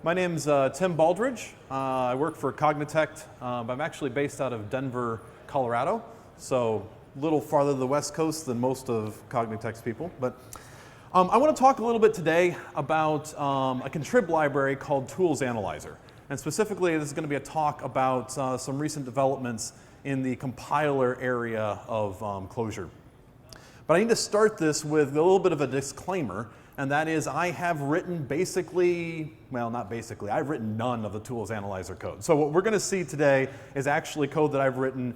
My name's Tim Baldridge. I work for Cognitect. I'm actually based out of Denver, Colorado, so a little farther to the West Coast than most of Cognitect's people. But I want to talk a little bit today about a contrib library called Tools Analyzer. And specifically, this is going to be a talk about some recent developments in the compiler area of Clojure. But I need to start this with a little bit of a disclaimer, and that is I have written basically, well, not basically, I've written none of the Tools Analyzer code. So what we're going to see today is actually code that I've written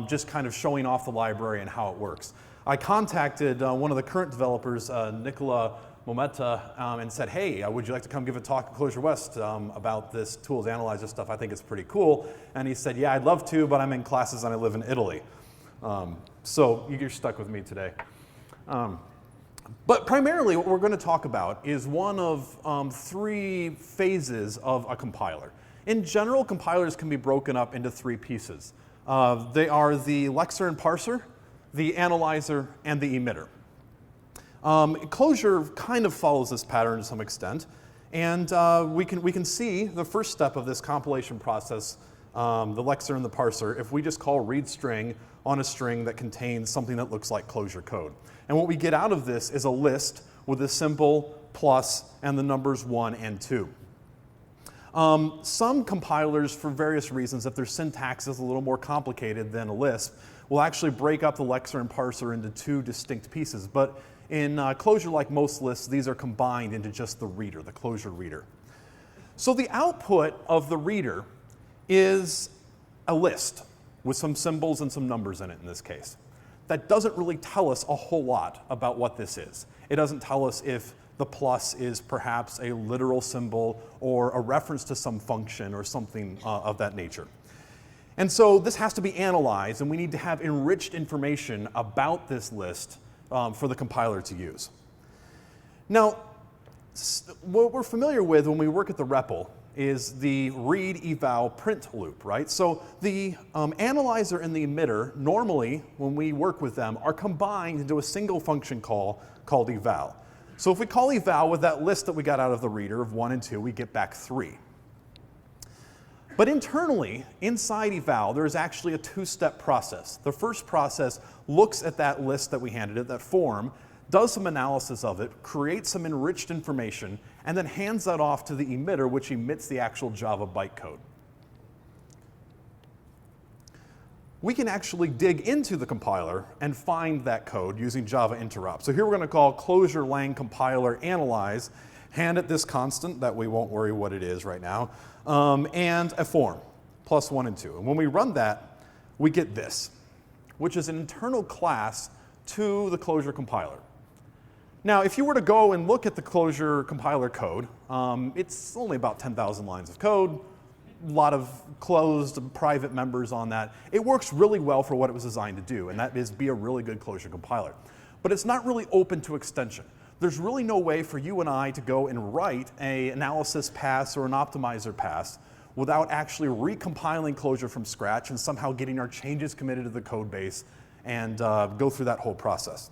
just kind of showing off the library and how it works. I contacted one of the current developers, Nicola Mometta, and said, hey, would you like to come give a talk at Clojure West about this Tools Analyzer stuff? I think it's pretty cool. And he said, yeah, I'd love to, but I'm in classes and I live in Italy. So you're stuck with me today. But primarily what we're going to talk about is one of three phases of a compiler. In general, compilers can be broken up into three pieces. They are the lexer and parser, the analyzer, and the emitter. Clojure kind of follows this pattern to some extent, and we can see the first step of this compilation process, the lexer and the parser, if we just call read string on a string that contains something that looks like Clojure code. And what we get out of this is a list with a symbol, plus, and the numbers 1 and 2. Some compilers, for various reasons, if their syntax is a little more complicated than a Lisp, will actually break up the lexer and parser into two distinct pieces. But in Clojure, like most lists, these are combined into just the reader, the Clojure reader. So the output of the reader is a list with some symbols and some numbers in it in this case. That doesn't really tell us a whole lot about what this is. It doesn't tell us if the plus is perhaps a literal symbol or a reference to some function or something of that nature. And so this has to be analyzed, and we need to have enriched information about this list for the compiler to use. Now, what we're familiar with when we work at the REPL is the read, eval, print loop, right? So the analyzer and the emitter, normally, when we work with them, are combined into a single function call called eval. So if we call eval with that list that we got out of the reader of 1 and 2, we get back 3. But internally, inside eval, there is actually a two-step process. The first process looks at that list that we handed it, that form, does some analysis of it, creates some enriched information, and then hands that off to the emitter, which emits the actual Java bytecode. We can actually dig into the compiler and find that code using Java interop. So here we're going to call Clojure lang compiler analyze, hand it this constant that we won't worry what it is right now, and a form, plus 1 and 2. And when we run that, we get this, which is an internal class to the Clojure compiler. Now, if you were to go and look at the Clojure compiler code, it's only about 10,000 lines of code, a lot of closed private members on that. It works really well for what it was designed to do, and that is be a really good Clojure compiler. But it's not really open to extension. There's really no way for you and I to go and write an analysis pass or an optimizer pass without actually recompiling Clojure from scratch and somehow getting our changes committed to the code base and go through that whole process.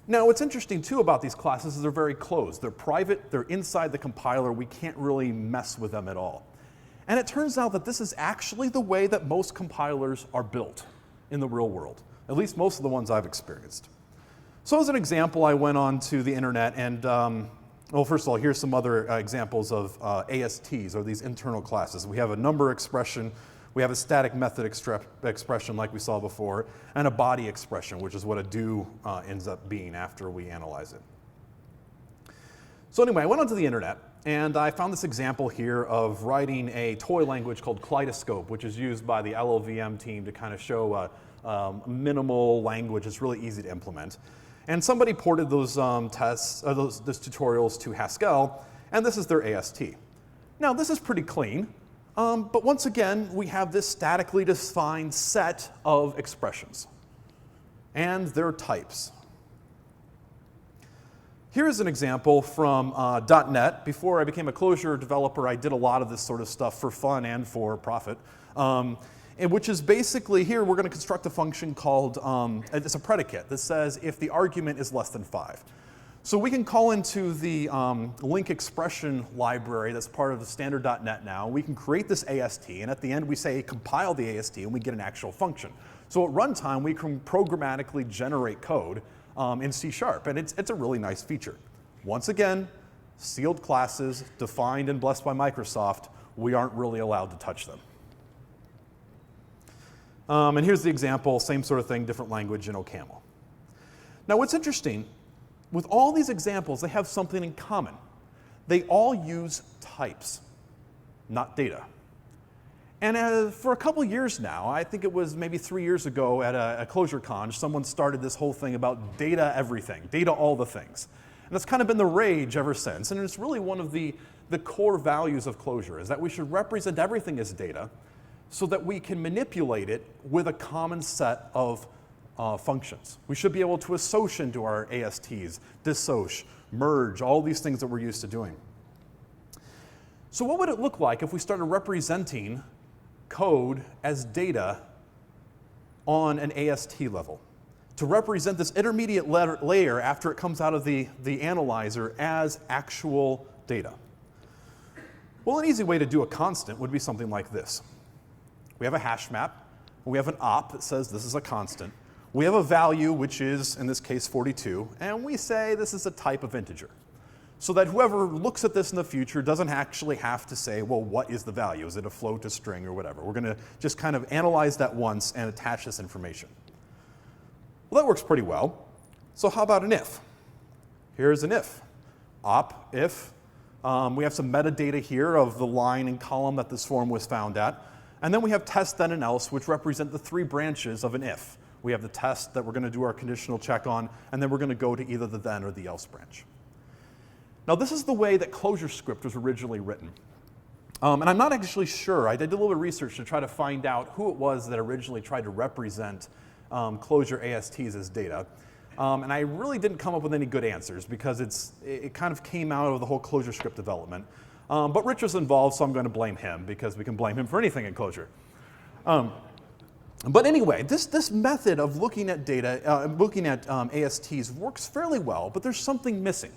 Now, what's interesting, too, about these classes is they're very closed. They're private. They're inside the compiler. We can't really mess with them at all. And it turns out that this is actually the way that most compilers are built in the real world, at least most of the ones I've experienced. So as an example, I went on to the internet and, well, first of all, here's some other examples of ASTs, or these internal classes. We have a number expression. We have a static method expression like we saw before, and a body expression, which is what a do ends up being after we analyze it. So anyway, I went onto the internet, and I found this example here of writing a toy language called Kaleidoscope, which is used by the LLVM team to kind of show a minimal language that's really easy to implement. And somebody ported those those tutorials to Haskell, and this is their AST. Now, this is pretty clean. But once again, we have this statically defined set of expressions and their types. Here's an example from .Dotnet. Before I became a Clojure developer, I did a lot of this sort of stuff for fun and for profit. Which is basically, here we're going to construct a function called, it's a predicate that says if the argument is less than 5. So we can call into the link expression library that's part of the standard .NET now. We can create this AST, and at the end we say compile the AST, and we get an actual function. So at runtime, we can programmatically generate code in C#, and it's a really nice feature. Once again, sealed classes, defined and blessed by Microsoft, we aren't really allowed to touch them. And here's the example, same sort of thing, different language in OCaml. Now what's interesting, with all these examples, they have something in common. They all use types, not data. And for a couple years now, I think it was maybe 3 years ago at a ClojureCon, someone started this whole thing about data everything, data all the things. And that's kind of been the rage ever since. And it's really one of the core values of Clojure, is that we should represent everything as data so that we can manipulate it with a common set of functions. We should be able to assoc into our ASTs, dissoc, merge, all these things that we're used to doing. So what would it look like if we started representing code as data on an AST level? To represent this intermediate layer after it comes out of the analyzer as actual data. Well, an easy way to do a constant would be something like this. We have a hash map, we have an op that says this is a constant. We have a value, which is, in this case, 42, and we say this is a type of integer. So that whoever looks at this in the future doesn't actually have to say, well, what is the value? Is it a float, a string, or whatever? We're going to just kind of analyze that once and attach this information. Well, that works pretty well. So how about an if? Here's an if. Op, if. We have some metadata here of the line and column that this form was found at. And then we have test, then, and else, which represent the 3 branches of an if. We have the test that we're going to do our conditional check on, and then we're going to go to either the then or the else branch. Now, this is the way that ClojureScript was originally written. And I'm not actually sure. I did a little bit of research to try to find out who it was that originally tried to represent Clojure ASTs as data. And I really didn't come up with any good answers because it kind of came out of the whole ClojureScript development. But Rich was involved, so I'm going to blame him because we can blame him for anything in Clojure. But anyway, this method of looking at data, looking at ASTs works fairly well, but there's something missing.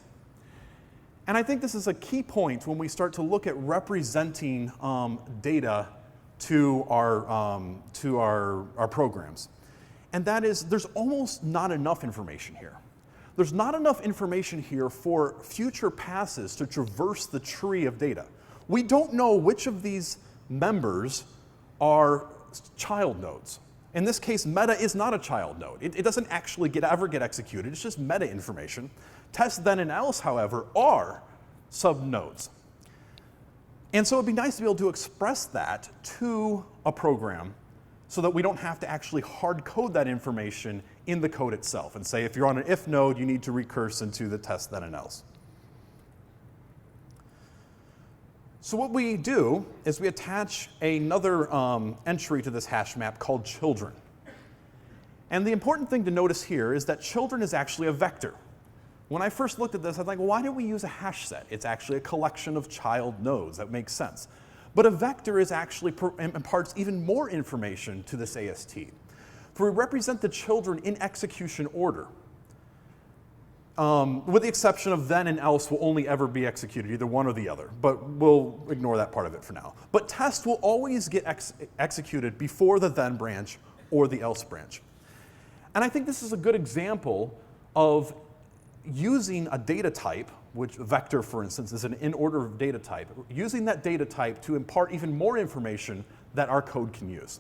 And I think this is a key point when we start to look at representing data to our programs. And that is, there's almost not enough information here. There's not enough information here for future passes to traverse the tree of data. We don't know which of these members are child nodes. In this case, meta is not a child node. It doesn't actually ever get executed. It's just meta information. Test, then, and else, however, are subnodes. And so it'd be nice to be able to express that to a program so that we don't have to actually hard code that information in the code itself and say if you're on an if node, you need to recurse into the test, then, and else. So what we do is we attach another entry to this hash map called children. And the important thing to notice here is that children is actually a vector. When I first looked at this, I was like, well, why did we use a hash set? It's actually a collection of child nodes. That makes sense. But a vector is actually imparts even more information to this AST. For we represent the children in execution order. With the exception of then and else will only ever be executed, either one or the other. But we'll ignore that part of it for now. But test will always get executed before the then branch or the else branch. And I think this is a good example of using a data type, which vector, for instance, is an in-order data type, using that data type to impart even more information that our code can use.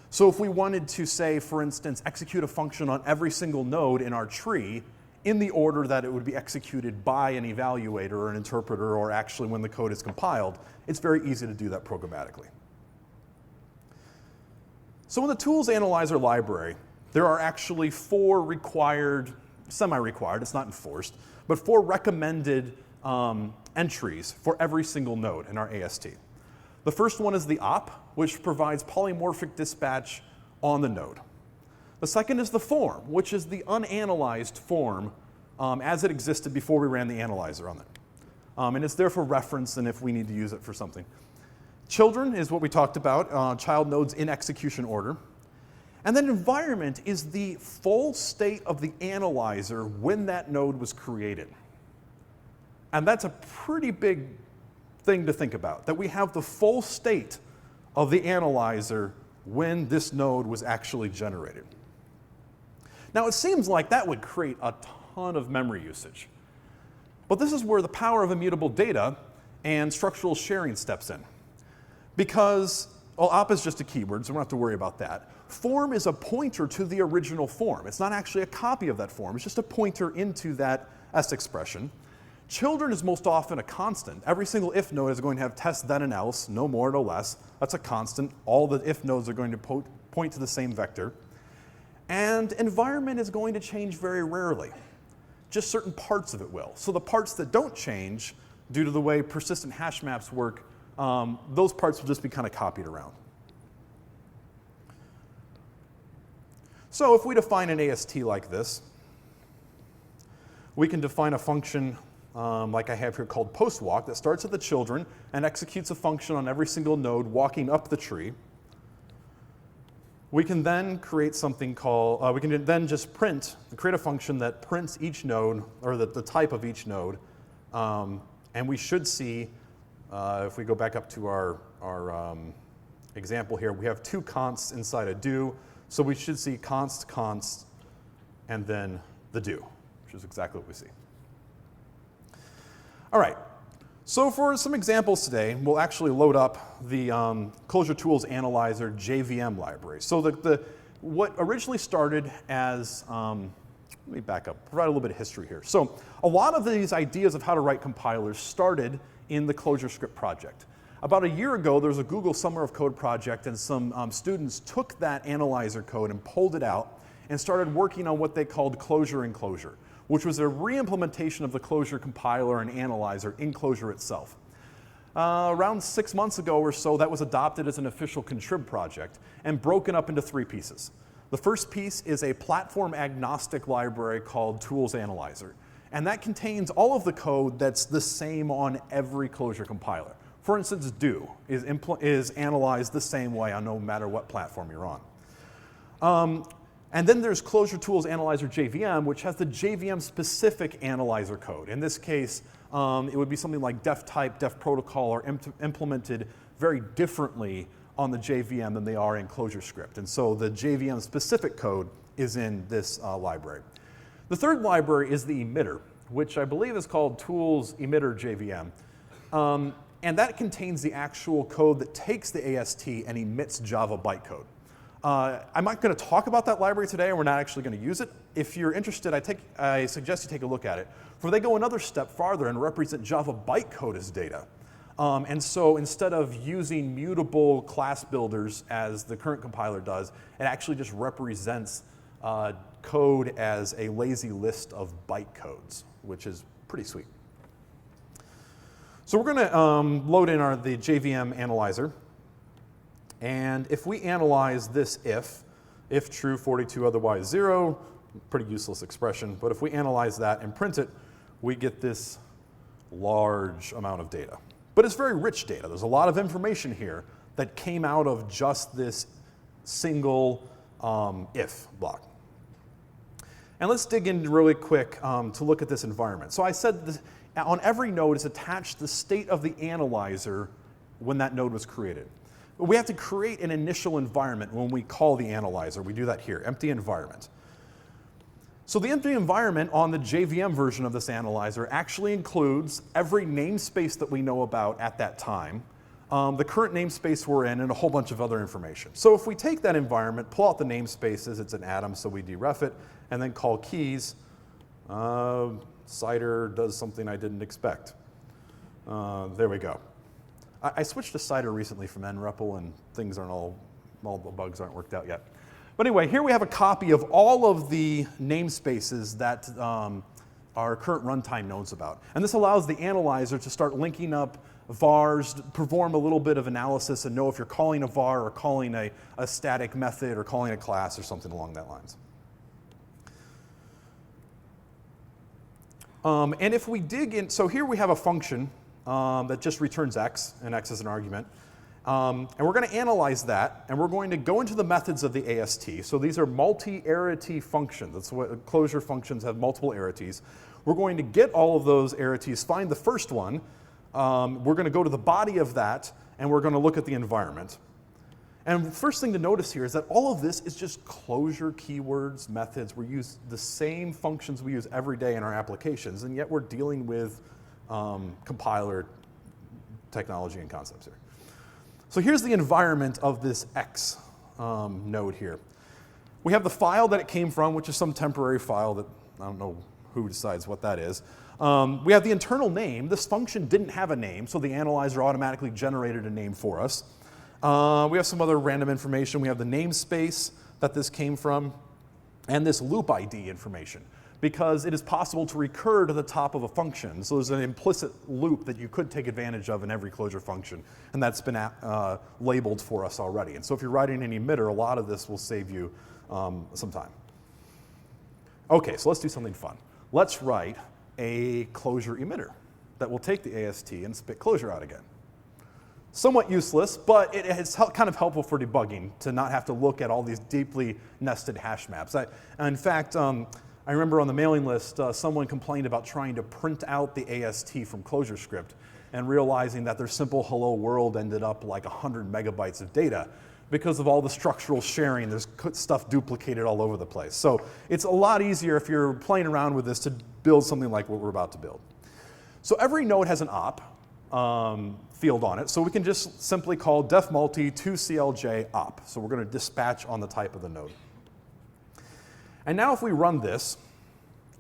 So if we wanted to say, for instance, execute a function on every single node in our tree in the order that it would be executed by an evaluator or an interpreter or actually when the code is compiled, it's very easy to do that programmatically. So in the Tools Analyzer library, there are actually 4 required, semi-required, it's not enforced, but 4 recommended entries for every single node in our AST. The first one is the op, which provides polymorphic dispatch on the node. The second is the form, which is the unanalyzed form as it existed before we ran the analyzer on it. And it's there for reference and if we need to use it for something. Children is what we talked about, child nodes in execution order. And then environment is the full state of the analyzer when that node was created. And that's a pretty big thing to think about, that we have the full state of the analyzer when this node was actually generated. Now, it seems like that would create a ton of memory usage. But this is where the power of immutable data and structural sharing steps in. Because, well, op is just a keyword, so we don't have to worry about that. Form is a pointer to the original form. It's not actually a copy of that form. It's just a pointer into that S expression. Children is most often a constant. Every single if node is going to have test, then, and else, no more, no less. That's a constant. All the if nodes are going to point to the same vector. And environment is going to change very rarely. Just certain parts of it will. So the parts that don't change, due to the way persistent hash maps work, those parts will just be kind of copied around. So if we define an AST like this, we can define a function like I have here called postwalk that starts at the children and executes a function on every single node walking up the tree. We can then create something called, we can then just create a function that prints each node, or the type of each node. And we should see, if we go back up to our example here, we have two consts inside a do. So we should see const, and then the do, which is exactly what we see. All right, so for some examples today, we'll actually load up the Clojure Tools Analyzer JVM library. So what originally started as, let me back up, provide a little bit of history here. So a lot of these ideas of how to write compilers started in the ClojureScript project. About a year ago, there was a Google Summer of Code project, and some students took that analyzer code and pulled it out and started working on what they called Clojure in Clojure, which was a re-implementation of the Clojure compiler and analyzer in Clojure itself. Around 6 months ago or so, that was adopted as an official contrib project and broken up into 3 pieces. The first piece is a platform-agnostic library called Tools Analyzer, and that contains all of the code that's the same on every Clojure compiler. For instance, do is analyzed the same way on no matter what platform you're on. And then there's Clojure Tools Analyzer JVM, which has the JVM-specific analyzer code. In this case, it would be something like def type, def protocol are implemented very differently on the JVM than they are in ClojureScript. And so the JVM-specific code is in this library. The third library is the Emitter, which I believe is called Tools Emitter JVM. And that contains the actual code that takes the AST and emits Java bytecode. I'm not going to talk about that library today, and we're not actually going to use it. If you're interested, I suggest you take a look at it. For they go another step farther and represent Java bytecode as data. And so instead of using mutable class builders as the current compiler does, it actually just represents code as a lazy list of bytecodes, which is pretty sweet. So we're going to load in the JVM Analyzer. And if we analyze this if true, 42, otherwise 0, pretty useless expression, but if we analyze that and print it, we get this large amount of data. But it's very rich data. There's a lot of information here that came out of just this single if block. And let's dig in really quick to look at this environment. So I said this, on every node is attached the state of the analyzer when that node was created. But we have to create an initial environment when we call the analyzer. We do that here, empty environment. So the empty environment on the JVM version of this analyzer actually includes every namespace that we know about at that time, the current namespace we're in, and a whole bunch of other information. So if we take that environment, pull out the namespaces, it's an atom, so we deref it, and then call keys. Cider does something I didn't expect. There we go. I switched to Cider recently from nREPL, and things aren't all the bugs aren't worked out yet. But anyway, here we have a copy of all of the namespaces that our current runtime knows about. And this allows the analyzer to start linking up vars, perform a little bit of analysis, and know if you're calling a var or calling a static method or calling a class or something along that lines. And if we dig in, so here we have a function that just returns x, and x is an argument. And we're going to analyze that, and we're going to go into the methods of the AST. So these are multi-arity functions. That's what Clojure functions have, multiple arities. we're going to get all of those arities, find the first one, we're going to go to the body of that, and we're going to look at the environment. And the first thing to notice here is that all of this is just Clojure keywords, methods. We use the same functions we use every day in our applications, and yet we're dealing with compiler technology and concepts here. So here's the environment of this X node here. We have the file that it came from, which is some temporary file that I don't know who decides what that is. We have the internal name. This function didn't have a name, so the analyzer automatically generated a name for us. We have some other random information. We have the namespace that this came from, and this loop ID information, because it is possible to recur to the top of a function. So there's an implicit loop that you could take advantage of in every Clojure function, and that's been labeled for us already. And so if you're writing an emitter, a lot of this will save you some time. Okay, so let's do something fun. Let's write a Clojure emitter that will take the AST and spit Clojure out again. Somewhat useless, but it is kind of helpful for debugging to not have to look at all these deeply nested hash maps. In fact, I remember on the mailing list, someone complained about trying to print out the AST from ClojureScript and realizing that their simple hello world ended up like 100 megabytes of data. Because of all the structural sharing, there's stuff duplicated all over the place. So it's a lot easier if you're playing around with this to build something like what we're about to build. So every node has an op field on it, so we can just simply call def multi 2clj op. So we're going to dispatch on the type of the node. And now if we run this,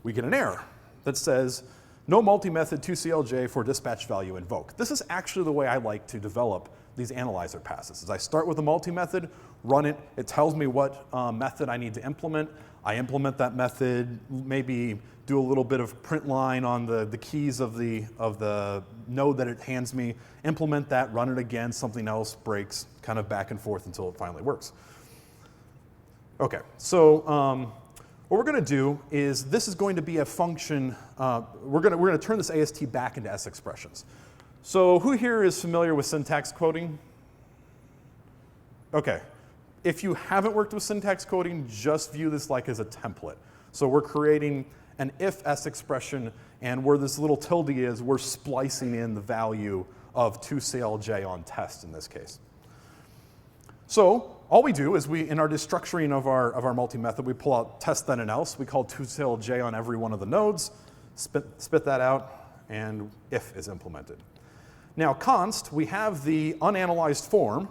we get an error that says no multi-method 2clj for dispatch value invoke. This is actually the way I like to develop these analyzer passes. Is I start with a multi-method, run it, it tells me what method I need to implement. I implement that method, maybe do a little bit of print line on the keys of the node that it hands me, implement that, run it again, something else breaks, kind of back and forth until it finally works. Okay, so what we're going to do is this is going to be a function, we're going to turn this AST back into S expressions. So who here is familiar with syntax coding? Okay. If you haven't worked with syntax coding, just view this like as a template. So we're creating an if S expression, and where this little tilde is, we're splicing in the value of 2clj on test in this case. So all we do is in our destructuring of our multi-method, we pull out test then and else. We call 2clj on every one of the nodes, spit that out, and if is implemented. Now const, we have the unanalyzed form.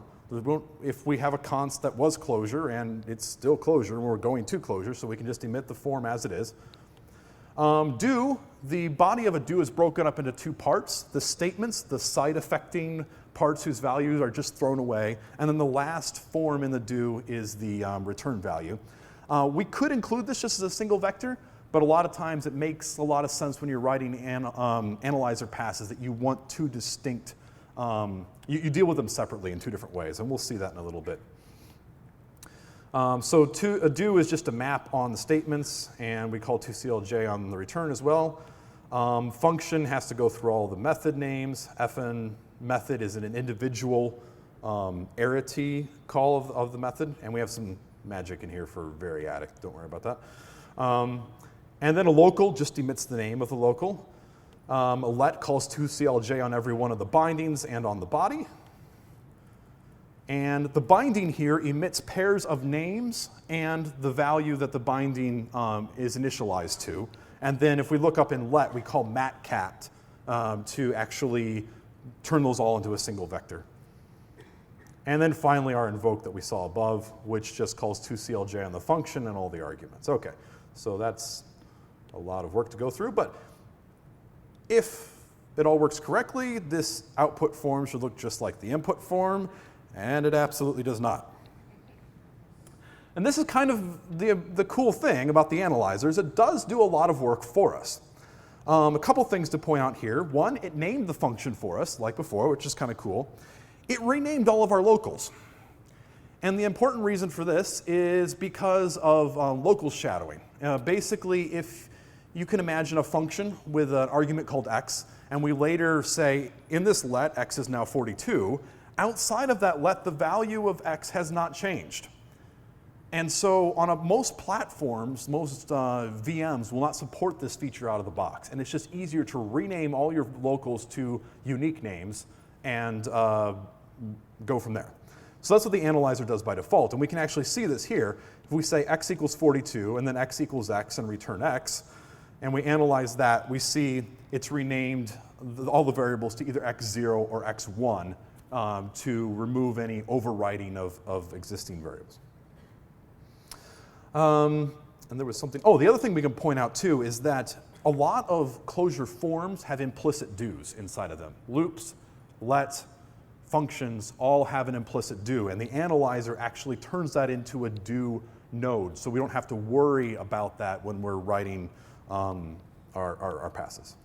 If we have a const that was Clojure and it's still Clojure and we're going to Clojure, so we can just emit the form as it is. Do, the body of a do is broken up into two parts. The statements, the site affecting parts whose values are just thrown away, and then the last form in the do is the return value. We could include this just as a single vector, but a lot of times it makes a lot of sense when you're writing analyzer passes that you want two distinct, you deal with them separately in two different ways, and we'll see that in a little bit. So a do is just a map on the statements, and we call 2clj on the return as well. Function has to go through all the method names. Fn method is an individual arity call of the method, and we have some magic in here for variadic, don't worry about that. And then a local just emits the name of the local. A let calls 2clj on every one of the bindings and on the body. And the binding here emits pairs of names and the value that the binding is initialized to. And then if we look up in let, we call matcat to actually turn those all into a single vector. And then finally our invoke that we saw above, which just calls 2clj on the function and all the arguments. Okay, so that's a lot of work to go through, but if it all works correctly, this output form should look just like the input form, and it absolutely does not. And this is kind of the cool thing about the analyzers. It does do a lot of work for us. A couple things to point out here. One, it named the function for us, like before, which is kind of cool. It renamed all of our locals. And the important reason for this is because of local shadowing. Basically, if you can imagine a function with an argument called x, and we later say, in this let, x is now 42, outside of that let, the value of x has not changed. And so on most platforms, most VMs will not support this feature out of the box. And it's just easier to rename all your locals to unique names and go from there. So that's what the analyzer does by default. And we can actually see this here. If we say x equals 42 and then x equals x and return x, and we analyze that, we see it's renamed all the variables to either x0 or x1 to remove any overwriting of existing variables. And there was something, the other thing we can point out too is that a lot of Clojure forms have implicit do's inside of them. Loops, let, functions all have an implicit do, and the analyzer actually turns that into a do node, so we don't have to worry about that when we're writing our passes.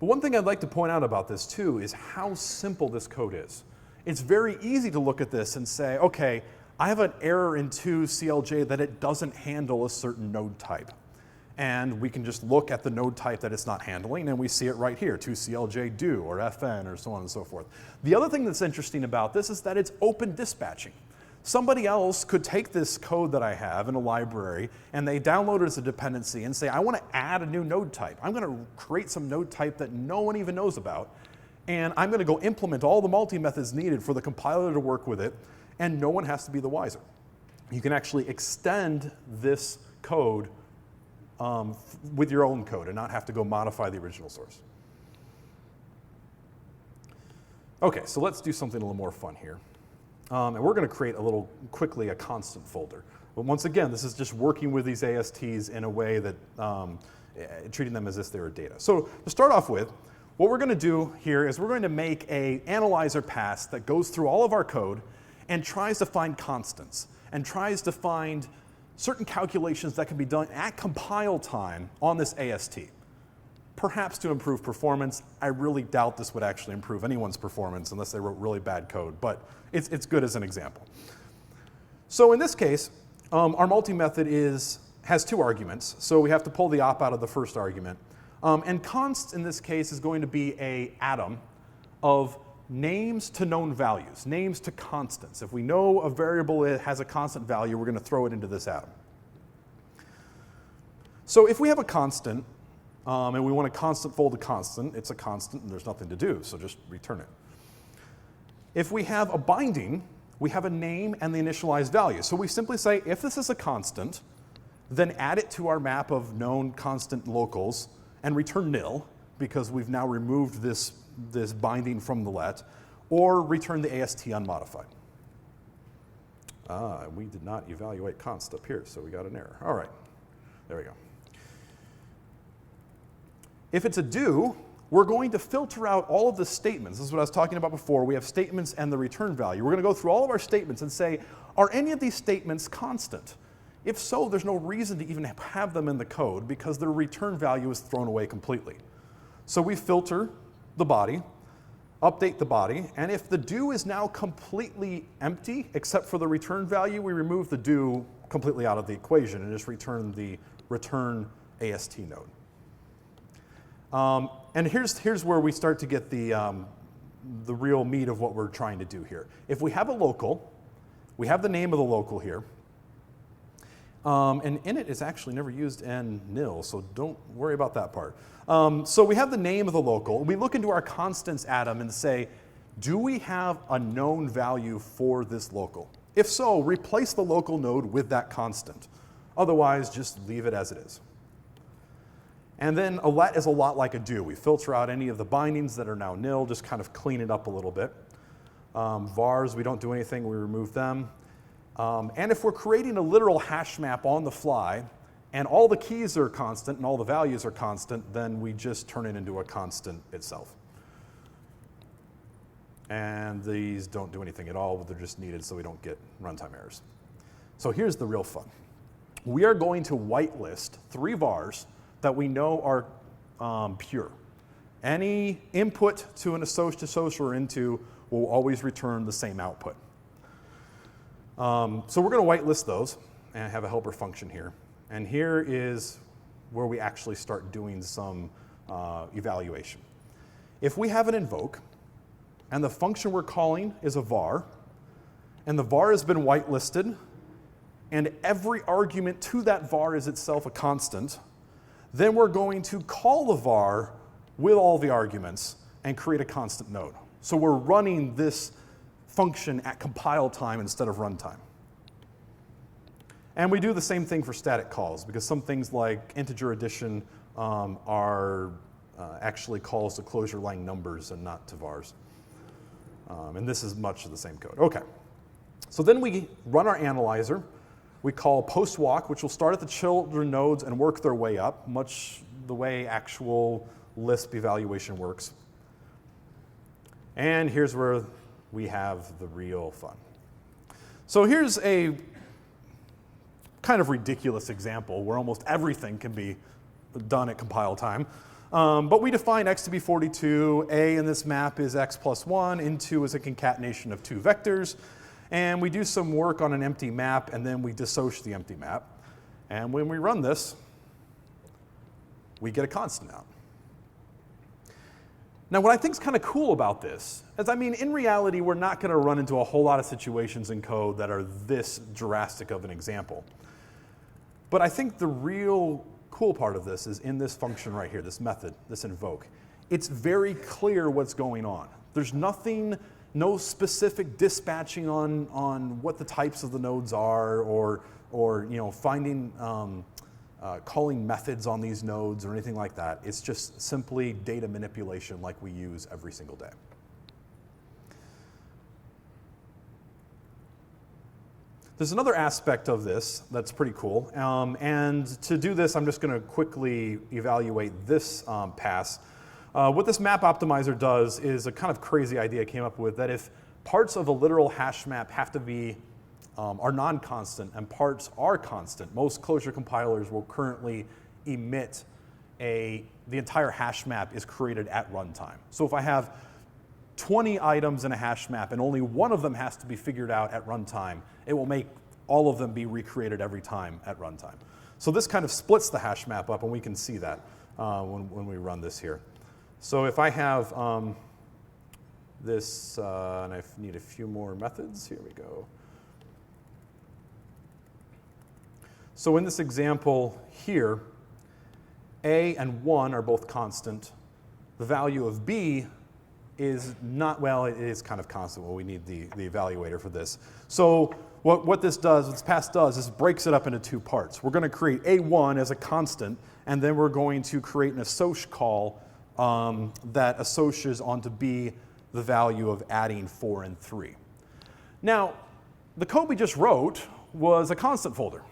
But one thing I'd like to point out about this too is how simple this code is. It's very easy to look at this and say, okay, I have an error in 2CLJ that it doesn't handle a certain node type. And we can just look at the node type that it's not handling, and we see it right here, 2CLJ do, or FN, or so on and so forth. The other thing that's interesting about this is that it's open dispatching. Somebody else could take this code that I have in a library, and they download it as a dependency and say, I want to add a new node type. I'm going to create some node type that no one even knows about, and I'm going to go implement all the multi-methods needed for the compiler to work with it, and no one has to be the wiser. You can actually extend this code with your own code and not have to go modify the original source. Okay, so let's do something a little more fun here. And we're going to create quickly a constant folder. But once again, this is just working with these ASTs in a way that treating them as if they were data. So to start off with, what we're going to do here is we're going to make an analyzer pass that goes through all of our code and tries to find constants and tries to find certain calculations that can be done at compile time on this AST. Perhaps to improve performance. I really doubt this would actually improve anyone's performance unless they wrote really bad code, but it's good as an example. So in this case, our multi-method has two arguments, so we have to pull the op out of the first argument. And const in this case is going to be an atom of names to known values, names to constants. If we know a variable has a constant value, we're going to throw it into this atom. So if we have a constant, and we want a constant fold a constant, it's a constant and there's nothing to do, so just return it. If we have a binding, we have a name and the initialized value. So we simply say, if this is a constant, then add it to our map of known constant locals and return nil, because we've now removed this binding from the let, or return the AST unmodified. We did not evaluate const up here, so we got an error. All right, there we go. If it's a do, we're going to filter out all of the statements. This is what I was talking about before. We have statements and the return value. We're going to go through all of our statements and say, are any of these statements constant? If so, there's no reason to even have them in the code because their return value is thrown away completely. So we filter the body, update the body, and if the do is now completely empty except for the return value, we remove the do completely out of the equation and just return the return AST node. And here's where we start to get the real meat of what we're trying to do here. If we have a local, we have the name of the local here, and init is actually never used in nil, so don't worry about that part. So we have the name of the local. We look into our constants atom and say, do we have a known value for this local? If so, replace the local node with that constant. Otherwise, just leave it as it is. And then a let is a lot like a do. We filter out any of the bindings that are now nil, just kind of clean it up a little bit. Vars, we don't do anything, we remove them. And if we're creating a literal hash map on the fly, and all the keys are constant and all the values are constant, then we just turn it into a constant itself. And these don't do anything at all, but they're just needed so we don't get runtime errors. So here's the real fun. We are going to whitelist 3 vars that we know are pure. Any input to an associate or into will always return the same output. So we're going to whitelist those and have a helper function here. And here is where we actually start doing some evaluation. If we have an invoke and the function we're calling is a var, and the var has been whitelisted, and every argument to that var is itself a constant, then we're going to call the var with all the arguments and create a constant node. So we're running this function at compile time instead of runtime. And we do the same thing for static calls, because some things like integer addition are actually calls to Clojure line numbers and not to vars. And this is much of the same code. Okay. So then we run our analyzer. We call postwalk, which will start at the children nodes and work their way up, much the way actual Lisp evaluation works. And here's where we have the real fun. So here's a kind of ridiculous example where almost everything can be done at compile time. But we define x to be 42, a in this map is x plus 1, in2 is a concatenation of two vectors, and we do some work on an empty map, and then we dissociate the empty map. And when we run this, we get a constant out. Now, what I think is kind of cool about this is, I mean, in reality, we're not going to run into a whole lot of situations in code that are this drastic of an example. But I think the real cool part of this is in this function right here, this method, this invoke. It's very clear what's going on. There's nothing, no specific dispatching on what the types of the nodes are, or finding, calling methods on these nodes or anything like that. It's just simply data manipulation like we use every single day. There's another aspect of this that's pretty cool, and to do this, I'm just going to quickly evaluate this pass. What this map optimizer does is a kind of crazy idea I came up with, that if parts of a literal hash map have to be are non-constant and parts are constant, most Clojure compilers will currently emit the entire hash map is created at runtime. So if I have 20 items in a hash map and only one of them has to be figured out at runtime, it will make all of them be recreated every time at runtime. So this kind of splits the hash map up, and we can see that when we run this here. So if I have this, and I need a few more methods, here we go. So in this example here, A and 1 are both constant. The value of B is not, well, it is kind of constant. Well, we need the evaluator for this. So what this pass does is breaks it up into two parts. We're going to create A1 as a constant, and then we're going to create an assoc call that associates onto B the value of adding 4 and 3. Now, the code we just wrote was a constant folder.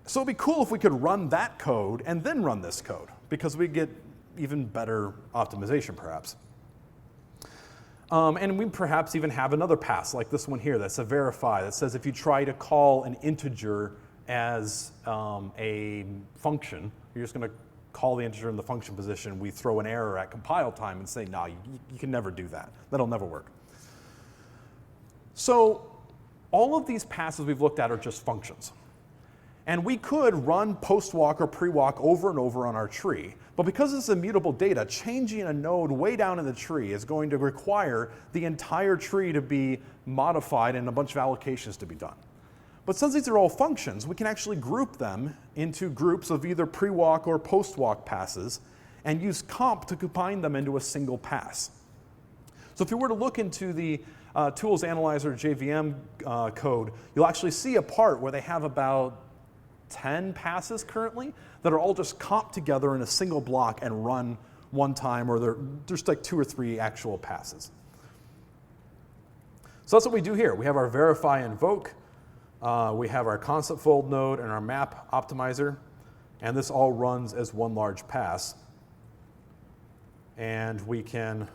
So it'd be cool if we could run that code and then run this code, because we get even better optimization, perhaps. And we perhaps even have another pass like this one here that's a verify that says if you try to call an integer as a function, you're just going to call the integer in the function position, we throw an error at compile time and say, no, you can never do that. That'll never work. So all of these passes we've looked at are just functions. And we could run postwalk or prewalk over and over on our tree. But because it's immutable data, changing a node way down in the tree is going to require the entire tree to be modified and a bunch of allocations to be done. But since these are all functions, we can actually group them into groups of either prewalk or postwalk passes and use comp to combine them into a single pass. So if you were to look into the Tools Analyzer JVM code, you'll actually see a part where they have about 10 passes currently that are all just comped together in a single block and run one time, or there's like 2 or 3 actual passes. So that's what we do here. We have our verify invoke, we have our constant fold node and our map optimizer, and this all runs as one large pass. And we can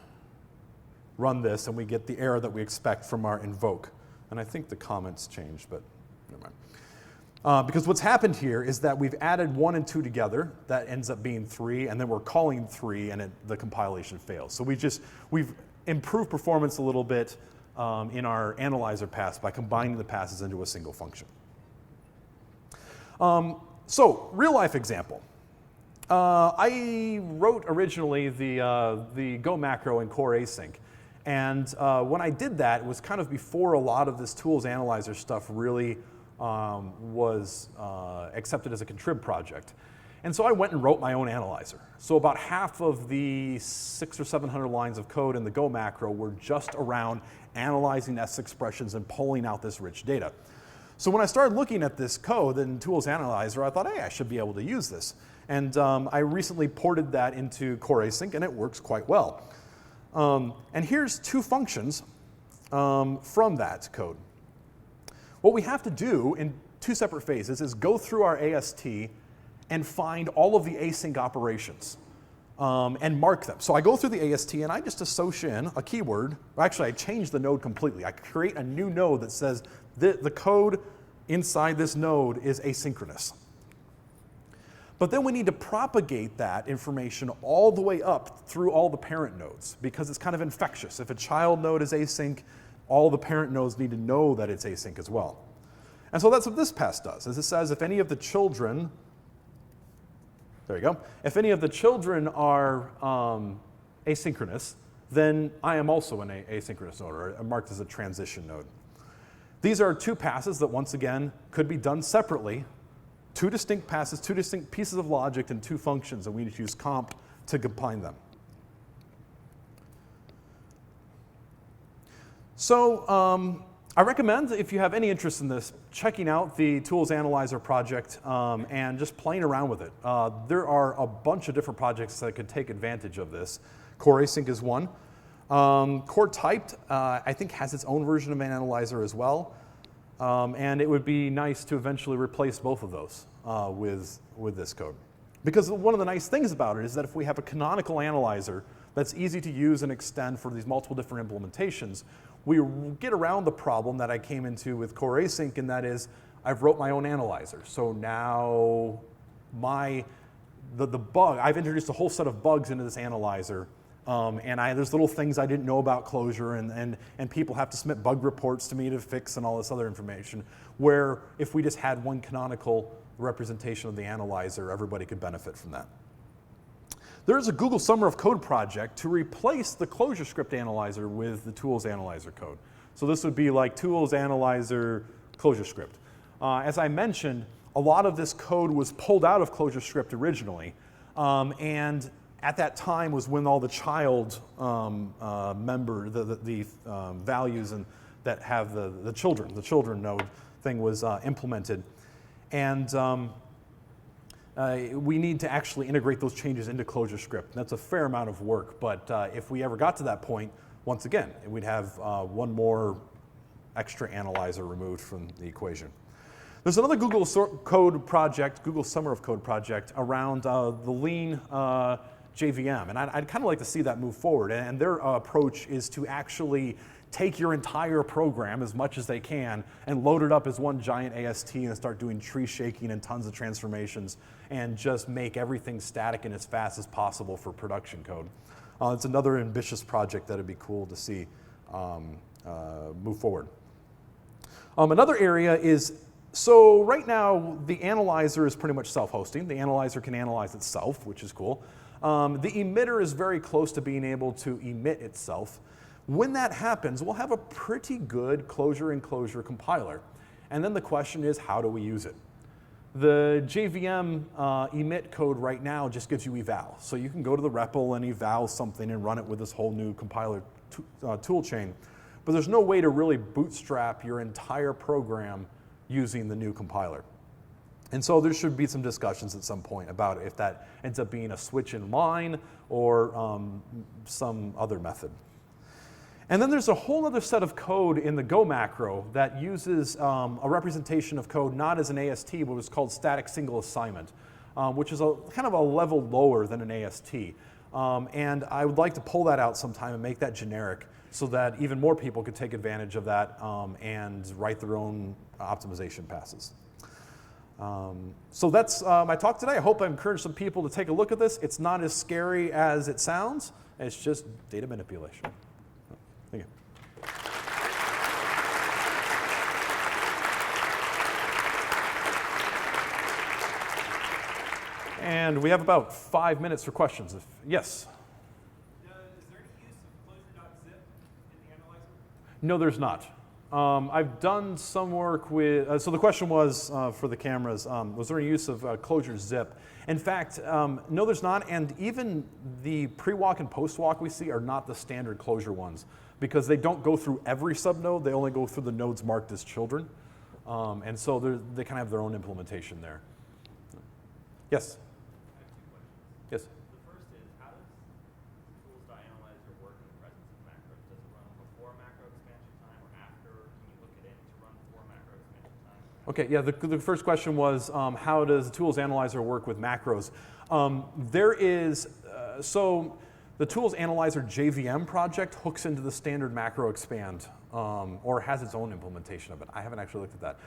run this and we get the error that we expect from our invoke. And I think the comments changed, but never mind. Because what's happened here is that we've added 1 and 2 together. That ends up being 3, and then we're calling 3, and the compilation fails. So we've improved performance a little bit in our analyzer pass by combining the passes into a single function. So real life example. I wrote originally the Go macro in CoreAsync, And when I did that, it was kind of before a lot of this tools analyzer stuff really was accepted as a contrib project. And so I went and wrote my own analyzer. So about half of the 600 or 700 lines of code in the Go macro were just around analyzing S expressions and pulling out this rich data. So when I started looking at this code in Tools Analyzer, I thought, hey, I should be able to use this. And I recently ported that into CoreAsync, and it works quite well. And here's two functions from that code. What we have to do in two separate phases is go through our AST and find all of the async operations and mark them. So I go through the AST and I just associate in a keyword. Actually, I change the node completely. I create a new node that says the code inside this node is asynchronous. But then we need to propagate that information all the way up through all the parent nodes because it's kind of infectious. If a child node is async, all the parent nodes need to know that it's async as well. And so that's what this pass does, is it says if any of the children, there you go, if any of the children are asynchronous, then I am also an asynchronous node, or marked as a transition node. These are two passes that, once again, could be done separately. Two distinct passes, two distinct pieces of logic, and two functions, and we need to use comp to combine them. So I recommend, if you have any interest in this, checking out the Tools Analyzer project and just playing around with it. There are a bunch of different projects that could take advantage of this. CoreAsync is one. Core.typed, I think, has its own version of an analyzer as well. And it would be nice to eventually replace both of those with this code. Because one of the nice things about it is that if we have a canonical analyzer that's easy to use and extend for these multiple different implementations, we get around the problem that I came into with CoreAsync, and that is I've wrote my own analyzer. So now the bug, I've introduced a whole set of bugs into this analyzer. And there's little things I didn't know about Clojure, and people have to submit bug reports to me to fix and all this other information, where if we just had one canonical representation of the analyzer, everybody could benefit from that. There is a Google Summer of Code project to replace the ClojureScript analyzer with the Tools Analyzer code. So this would be like Tools Analyzer, ClojureScript. As I mentioned, a lot of this code was pulled out of ClojureScript originally, and at that time was when all the child the values and that have the children node thing was implemented. And we need to actually integrate those changes into ClojureScript. That's a fair amount of work, but if we ever got to that point, once again, we'd have one more extra analyzer removed from the equation. There's another Google Code project, Google Summer of Code project, around the lean JVM, and I'd kind of like to see that move forward. And their approach is to actually take your entire program, as much as they can, and load it up as one giant AST and start doing tree shaking and tons of transformations and just make everything static and as fast as possible for production code. It's another ambitious project that would be cool to see move forward. Another area is, so right now the analyzer is pretty much self-hosting. The analyzer can analyze itself, which is cool. The emitter is very close to being able to emit itself. When that happens, we'll have a pretty good Clojure and Clojure compiler. And then the question is, how do we use it? The JVM emit code right now just gives you eval. So you can go to the REPL and eval something and run it with this whole new compiler tool chain. But there's no way to really bootstrap your entire program using the new compiler. And so there should be some discussions at some point about if that ends up being a switch in line or some other method. And then there's a whole other set of code in the Go macro that uses a representation of code not as an AST, but what's called static single assignment, which is kind of a level lower than an AST. And I would like to pull that out sometime and make that generic so that even more people could take advantage of that and write their own optimization passes. So that's my talk today. I hope I encouraged some people to take a look at this. It's not as scary as it sounds. It's just data manipulation. Thank you. And we have about 5 minutes for questions. Yes? Is there any use of Clojure.zip? No, there's not. I've done some work with, so the question was for the cameras, was there any use of Clojure zip? In fact, no there's not, and even the pre-walk and post-walk we see are not the standard Clojure ones, because they don't go through every subnode, they only go through the nodes marked as children. And so they kind of have their own implementation there. Yes? I have 2 questions. Yes? The first is, how does tools.analyzer work in the presence of macros? Does it run before macro expansion time or after? Can you hook it in to run before macro expansion time? Okay, yeah, the first question was how does the tools analyzer work with macros? So the tools analyzer JVM project hooks into the standard macro expand or has its own implementation of it. I haven't actually looked at that.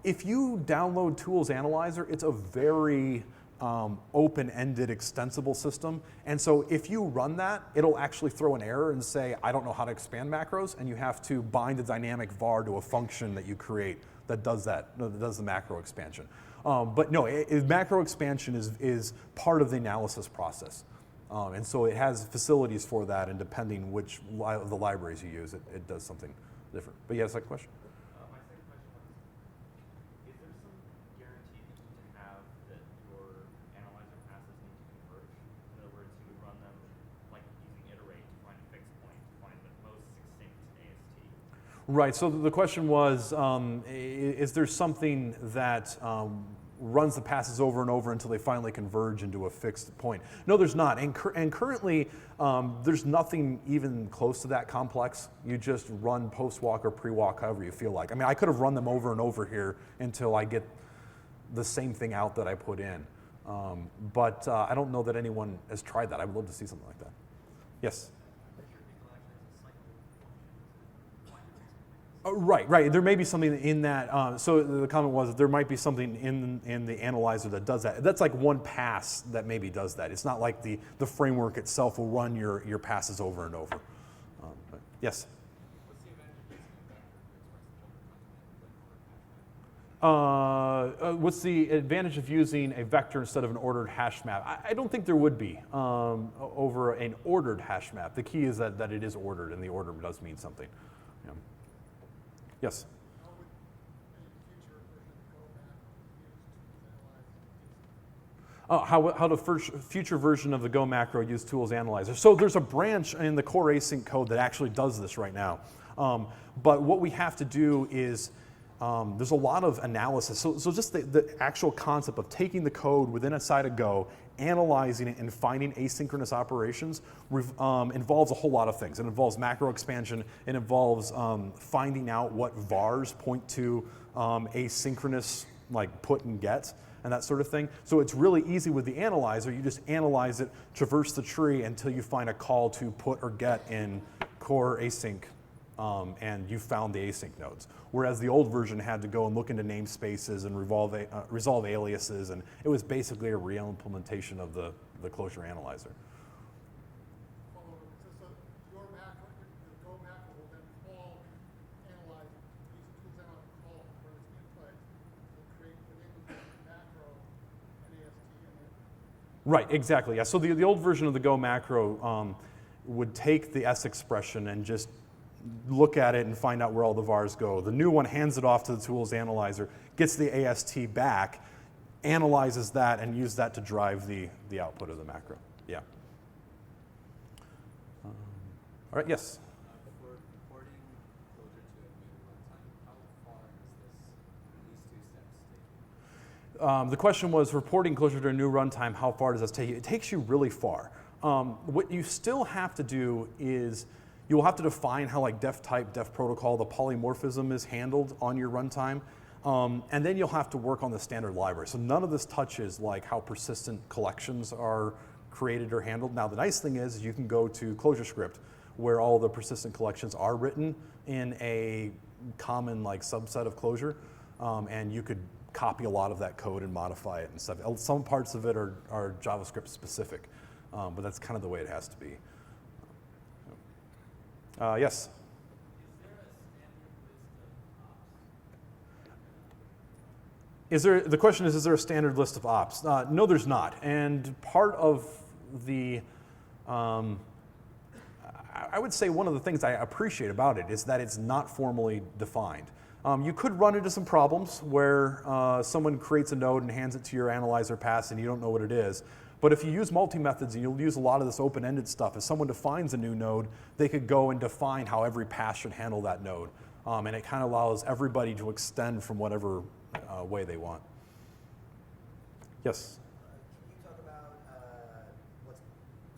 If you download tools analyzer, it's a very open-ended extensible system. And so if you run that, it'll actually throw an error and say, I don't know how to expand macros, and you have to bind a dynamic var to a function that you create that does that, that does the macro expansion. But no, macro expansion is part of the analysis process. And so it has facilities for that, and depending which of the libraries you use, it does something different. But yeah, second question? My second question was, is there some guarantee that you can have that your analyzer passes need to converge? In other words, you would run them like using iterate to find a fixed point, to find the most succinct AST. Right, so the question was, is there something that runs the passes over and over until they finally converge into a fixed point? No, there's not. And currently, there's nothing even close to that complex. You just run post-walk or pre-walk however you feel like. I mean, I could have run them over and over here until I get the same thing out that I put in. But I don't know that anyone has tried that. I would love to see something like that. Yes? Right. There may be something in that. So the comment was that there might be something in the analyzer that does that. That's like one pass that maybe does that. It's not like the framework itself will run your passes over and over. But yes? What's the advantage of using a vector instead of an ordered hash map? I don't think there would be over an ordered hash map. The key is that it is ordered, and the order does mean something. Yeah. Yes? How the future version of the Go macro use tools analyzer. So there's a branch in the CoreAsync code that actually does this right now. But what we have to do is, there's a lot of analysis. So just the actual concept of taking the code within a side of Go, analyzing it, and finding asynchronous operations involves a whole lot of things. It involves macro expansion. It involves finding out what vars point to asynchronous, like put and get, and that sort of thing. So it's really easy with the analyzer. You just analyze it, traverse the tree until you find a call to put or get in CoreAsync, and you found the async nodes. Whereas the old version had to go and look into namespaces and resolve aliases, and it was basically a real implementation of the Clojure analyzer. Your macro, the Go macro will then call, analyze, use tools analyzer call for its input, will create within the macro an AST in it. Right, exactly. Yeah. So the old version of the Go macro would take the S expression and just look at it and find out where all the vars go. The new one hands it off to the tools analyzer, gets the AST back, analyzes that, and uses that to drive the output of the macro. Yeah. All right, yes? For porting Clojure to a new runtime, how far does these 2 steps take you? The question was, for porting Clojure to a new runtime, how far does this take you? It takes you really far. What you still have to do is you will have to define how like def type, def protocol, the polymorphism is handled on your runtime. And then you'll have to work on the standard library. So none of this touches like how persistent collections are created or handled. Now the nice thing is you can go to ClojureScript where all the persistent collections are written in a common like subset of Clojure. And you could copy a lot of that code and modify it and stuff. Some parts of it are JavaScript specific, but that's kind of the way it has to be. Yes? The question is there a standard list of ops? No, there's not. And part of the, I I would say one of the things I appreciate about it is that it's not formally defined. You could run into some problems where someone creates a node and hands it to your analyzer pass and you don't know what it is. But if you use multi-methods and you'll use a lot of this open-ended stuff, if someone defines a new node, they could go and define how every pass should handle that node. And it kind of allows everybody to extend from whatever way they want. Yes? Can you talk about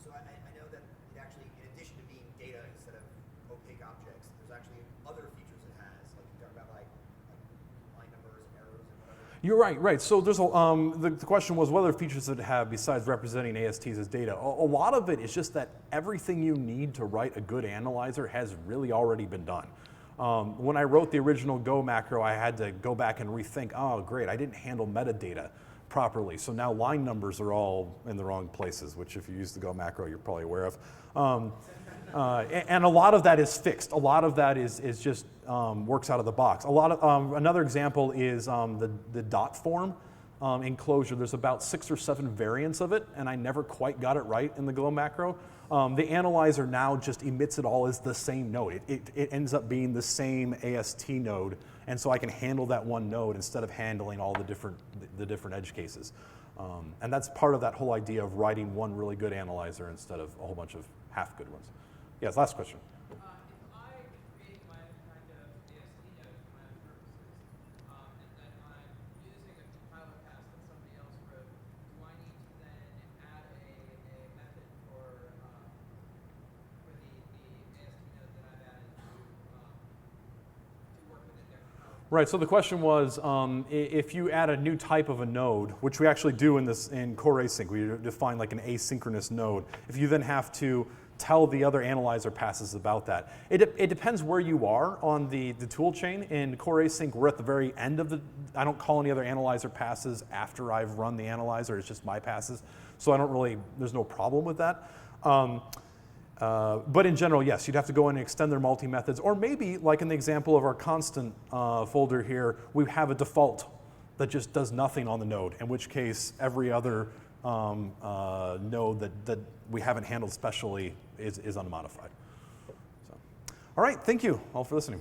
so I know that it actually, in addition to being data instead of opaque objects, there's actually other features it has. Like you talk about like line numbers, arrows, and whatever. You're right. So there's the question was what other features does it have besides representing ASTs as data? A lot of it is just that everything you need to write a good analyzer has really already been done. When I wrote the original Go macro, I had to go back and rethink, oh great, I didn't handle metadata properly. So now line numbers are all in the wrong places, which if you use the Go macro, you're probably aware of. And a lot of that is fixed. A lot of that is just works out of the box. Another example is the dot form in Clojure. There's about 6 or 7 variants of it, and I never quite got it right in the Go macro. The analyzer now just emits it all as the same node. It ends up being the same AST node, and so I can handle that one node instead of handling all the different edge cases. And that's part of that whole idea of writing one really good analyzer instead of a whole bunch of half good ones. Yes, last question. If I create my own kind of AST node for my own purposes, and then I'm using a compiler pass that somebody else wrote, do I need to then add a method for the AST node that I've added to work within their compiler? Right, so the question was, if you add a new type of a node, which we actually do in CoreAsync, we define like an asynchronous node. If you then have to tell the other analyzer passes about that. It depends where you are on the tool chain. In CoreAsync, we're at the very end of I don't call any other analyzer passes after I've run the analyzer, it's just my passes. So there's no problem with that. But in general, yes, you'd have to go in and extend their multi-methods, or maybe, like in the example of our constant folder here, we have a default that just does nothing on the node, in which case every other node that we haven't handled specially is unmodified. So, all right, thank you all for listening.